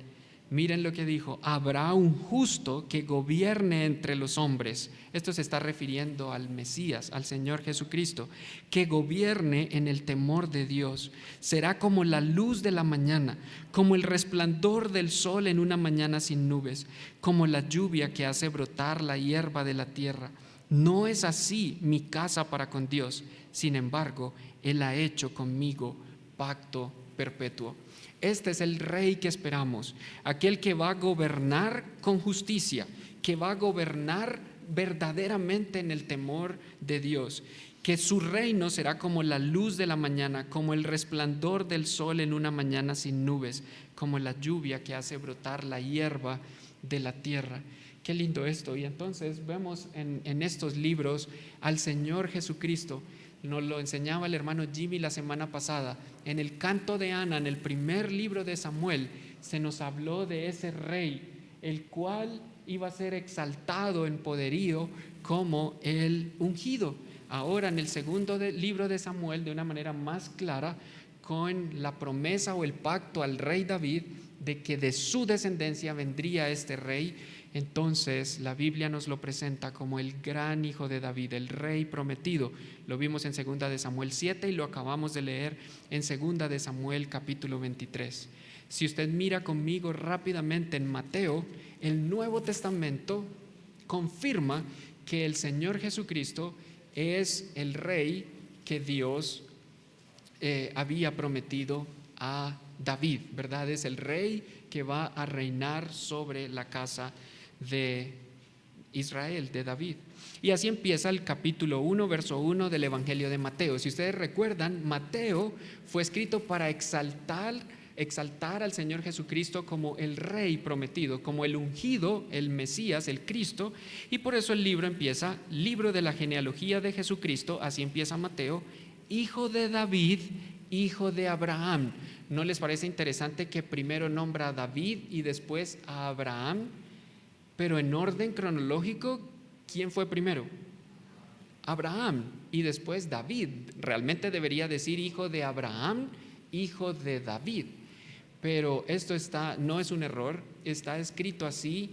Miren lo que dijo: habrá un justo que gobierne entre los hombres. Esto se está refiriendo al Mesías, al Señor Jesucristo, que gobierne en el temor de Dios. Será como la luz de la mañana, como el resplandor del sol en una mañana sin nubes, como la lluvia que hace brotar la hierba de la tierra. No es así mi casa para con Dios, sin embargo, Él ha hecho conmigo pacto perpetuo. Este es el rey que esperamos, aquel que va a gobernar con justicia, que va a gobernar verdaderamente en el temor de Dios, que su reino será como la luz de la mañana, como el resplandor del sol en una mañana sin nubes, como la lluvia que hace brotar la hierba de la tierra. Qué lindo esto. Y entonces vemos en estos libros al Señor Jesucristo. Nos lo enseñaba el hermano Jimmy la semana pasada. En el canto de Ana, en el primer libro de Samuel, se nos habló de ese rey, el cual iba a ser exaltado en poderío como el ungido. Ahora en el segundo libro de Samuel, de una manera más clara, con la promesa o el pacto al rey David de que de su descendencia vendría este rey. Entonces la Biblia nos lo presenta como el gran hijo de David, el rey prometido. Lo vimos en 2 de Samuel 7 y lo acabamos de leer en 2 de Samuel capítulo 23. Si usted mira conmigo rápidamente en Mateo, el Nuevo Testamento confirma que el Señor Jesucristo es el rey que Dios había prometido a David, ¿verdad? Es el rey que va a reinar sobre la casa de Israel, de David. Y así empieza el capítulo 1, verso 1 del Evangelio de Mateo. Si ustedes recuerdan, Mateo fue escrito para exaltar al Señor Jesucristo como el rey prometido, como el ungido, el Mesías, el Cristo, y por eso el libro empieza, libro de la genealogía de Jesucristo, así empieza Mateo, hijo de David, hijo de Abraham. ¿No les parece interesante que primero nombra a David y después a Abraham? Pero en orden cronológico, ¿quién fue primero? Abraham y después David. Realmente debería decir hijo de Abraham, hijo de David. Pero esto no es un error, está escrito así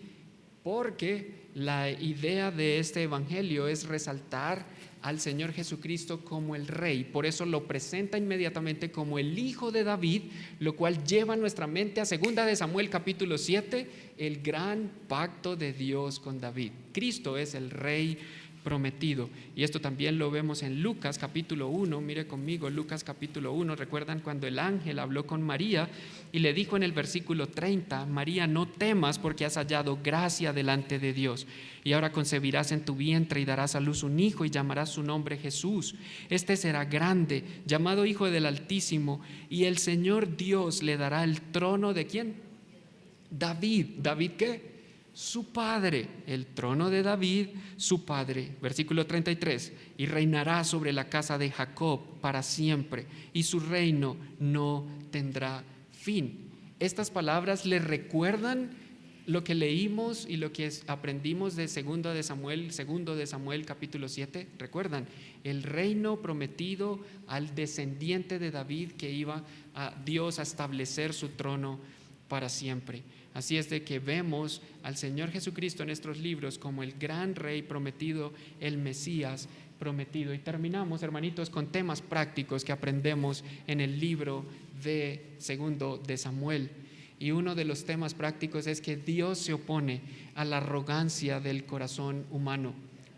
porque la idea de este evangelio es resaltar al Señor Jesucristo como el rey. Por eso lo presenta inmediatamente como el hijo de David, lo cual lleva nuestra mente a 2 de Samuel capítulo 7, el gran pacto de Dios con David. Cristo es el rey prometido. Y esto también lo vemos en Lucas capítulo 1. Mire conmigo Lucas capítulo 1. ¿Recuerdan cuando el ángel habló con María y le dijo en el versículo 30, María, no temas porque has hallado gracia delante de Dios, y ahora concebirás en tu vientre y darás a luz un hijo y llamarás su nombre Jesús. Este será grande, llamado Hijo del Altísimo, y el Señor Dios le dará el trono ¿de quién? David. ¿David qué? Su padre, el trono de David, su padre. Versículo 33, y reinará sobre la casa de Jacob para siempre, y su reino no tendrá fin. Estas palabras le recuerdan lo que leímos y lo que aprendimos de 2 de Samuel capítulo 7. ¿Recuerdan? El reino prometido al descendiente de David que iba a Dios a establecer su trono para siempre. Así es de que vemos al Señor Jesucristo en estos libros como el gran rey prometido, el Mesías prometido. Y terminamos, hermanitos, con temas prácticos que aprendemos en el libro de 2 de Samuel. Y uno de los temas prácticos es que Dios se opone a la arrogancia del corazón humano.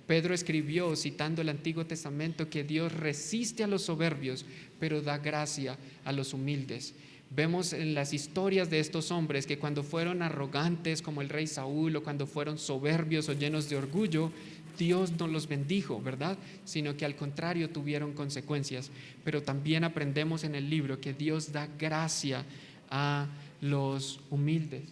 Pedro escribió, citando el Antiguo Testamento, que Dios resiste a los soberbios, pero da gracia a los humildes. Vemos en las historias de estos hombres que cuando fueron arrogantes como el rey Saúl, o cuando fueron soberbios o llenos de orgullo, Dios no los bendijo, ¿verdad? Sino que al contrario tuvieron consecuencias. Pero también aprendemos en el libro que Dios da gracia a los humildes.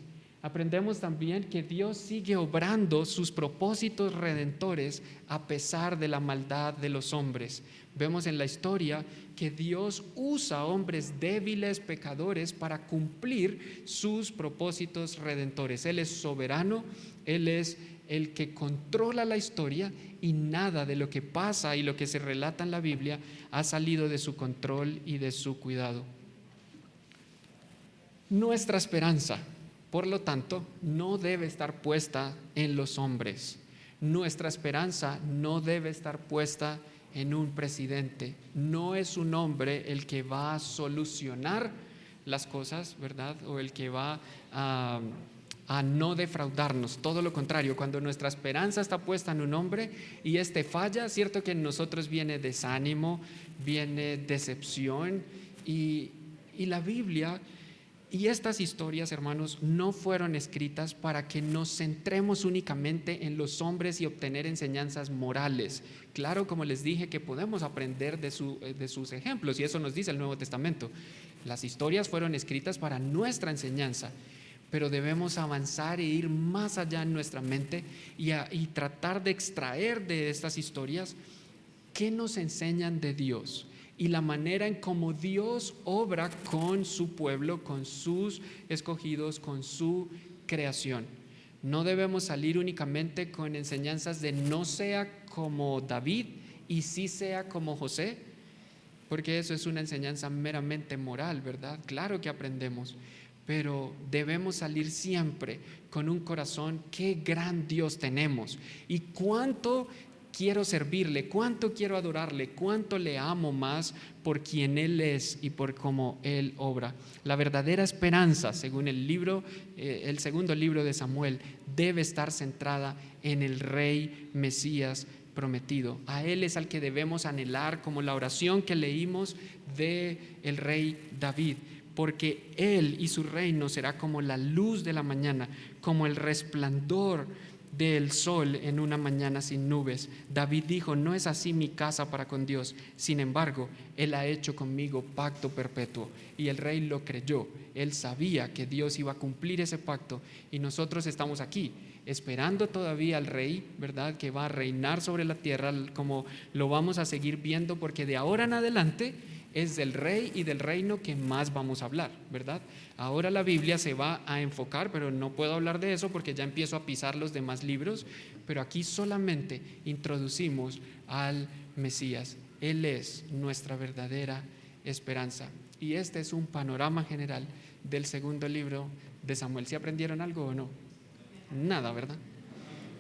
Aprendemos también que Dios sigue obrando sus propósitos redentores a pesar de la maldad de los hombres. Vemos en la historia que Dios usa hombres débiles, pecadores, para cumplir sus propósitos redentores. Él es soberano, Él es el que controla la historia, y nada de lo que pasa y lo que se relata en la Biblia ha salido de su control y de su cuidado. Nuestra esperanza, por lo tanto, no debe estar puesta en los hombres. Nuestra esperanza no debe estar puesta en un presidente. No es un hombre el que va a solucionar las cosas, ¿verdad? O el que va a no defraudarnos. Todo lo contrario, cuando nuestra esperanza está puesta en un hombre y este falla, cierto que en nosotros viene desánimo, viene decepción, y Y la Biblia y estas historias, hermanos, no fueron escritas para que nos centremos únicamente en los hombres y obtener enseñanzas morales. Claro, como les dije, que podemos aprender de sus ejemplos, y eso nos dice el Nuevo Testamento. Las historias fueron escritas para nuestra enseñanza, pero debemos avanzar e ir más allá en nuestra mente y tratar de extraer de estas historias qué nos enseñan de Dios y la manera en cómo Dios obra con su pueblo, con sus escogidos, con su creación. No debemos salir únicamente con enseñanzas de no sea como David y sí sea como José, porque eso es una enseñanza meramente moral, ¿verdad? Claro que aprendemos, pero debemos salir siempre con un corazón, qué gran Dios tenemos y cuánto quiero servirle, cuánto quiero adorarle, cuánto le amo más por quien Él es y por cómo Él obra. La verdadera esperanza, según el segundo libro de Samuel, debe estar centrada en el Rey Mesías prometido. A Él es al que debemos anhelar, como la oración que leímos de el rey David, porque Él y su reino será como la luz de la mañana, como el resplandor del sol en una mañana sin nubes. David dijo: no es así mi casa para con Dios, sin embargo Él ha hecho conmigo pacto perpetuo. Y el rey lo creyó, él sabía que Dios iba a cumplir ese pacto, y nosotros estamos aquí esperando todavía al rey, ¿verdad?, que va a reinar sobre la tierra, como lo vamos a seguir viendo, porque de ahora en adelante es del rey y del reino que más vamos a hablar, ¿verdad? Ahora la Biblia se va a enfocar, pero no puedo hablar de eso porque ya empiezo a pisar los demás libros, pero aquí solamente introducimos al Mesías. Él es nuestra verdadera esperanza. Y este es un panorama general del segundo libro de Samuel. ¿Sí aprendieron algo o no? Nada, ¿verdad?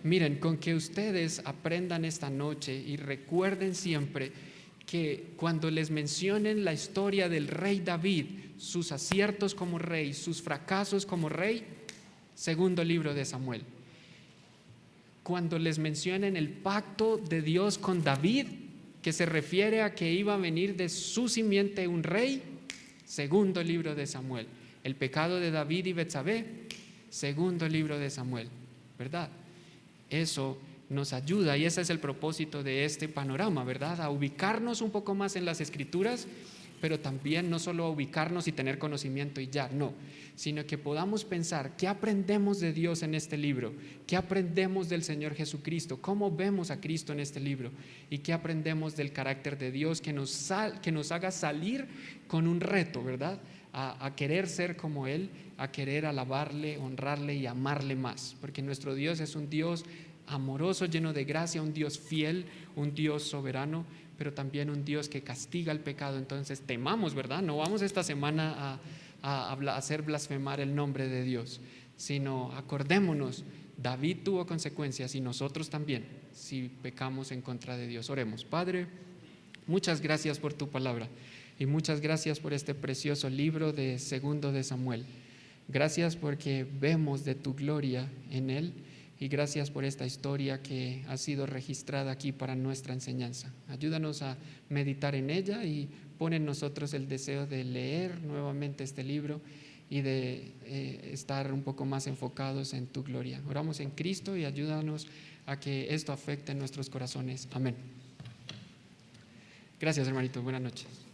Miren, con que ustedes aprendan esta noche y recuerden siempre que cuando les mencionen la historia del rey David, sus aciertos como rey, sus fracasos como rey, segundo libro de Samuel. Cuando les mencionen el pacto de Dios con David, que se refiere a que iba a venir de su simiente un rey, segundo libro de Samuel. El pecado de David y Betsabé, segundo libro de Samuel, ¿verdad? Eso nos ayuda, y ese es el propósito de este panorama, ¿verdad? A ubicarnos un poco más en las Escrituras, pero también no solo a ubicarnos y tener conocimiento y ya, no, sino que podamos pensar qué aprendemos de Dios en este libro, qué aprendemos del Señor Jesucristo, cómo vemos a Cristo en este libro y qué aprendemos del carácter de Dios que nos haga salir con un reto, ¿verdad? A querer ser como Él, a querer alabarle, honrarle y amarle más, porque nuestro Dios es un Dios amoroso, lleno de gracia, un Dios fiel, un Dios soberano, pero también un Dios que castiga el pecado. Entonces temamos, ¿verdad? No vamos esta semana a hacer blasfemar el nombre de Dios, sino acordémonos, David tuvo consecuencias y nosotros también, si pecamos en contra de Dios. Oremos. Padre, muchas gracias por tu palabra y muchas gracias por este precioso libro de segundo de Samuel. Gracias porque vemos de tu gloria en él, y gracias por esta historia que ha sido registrada aquí para nuestra enseñanza. Ayúdanos a meditar en ella y pon en nosotros el deseo de leer nuevamente este libro y de estar un poco más enfocados en tu gloria. Oramos en Cristo y ayúdanos a que esto afecte nuestros corazones. Amén. Gracias, hermanito. Buenas noches.